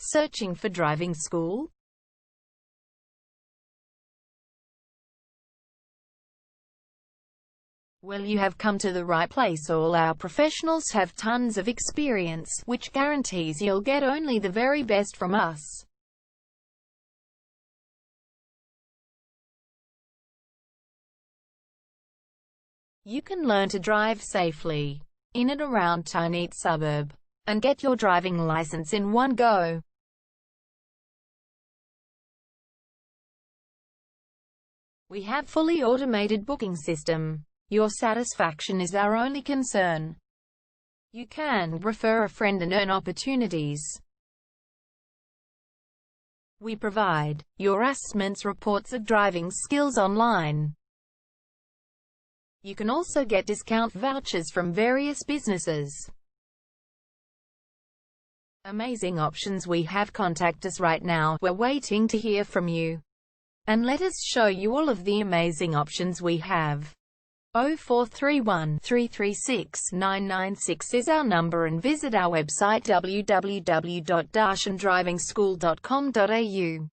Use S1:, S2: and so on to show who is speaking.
S1: Searching for driving school? Well, you have come to the right place. All our professionals have tons of experience, which guarantees you'll get only the very best from us. You can learn to drive safely in and around Tarneit suburb and get your driving license in one go. We have fully automated booking system. Your satisfaction is our only concern. You can refer a friend and earn opportunities. We provide your assessments reports of driving skills online. You can also get discount vouchers from various businesses. Amazing options we have. Contact us right now. We're waiting to hear from you. And let us show you all of the amazing options we have. 0431 336 996 is our number, and visit our website www.darshandrivingschool.com.au.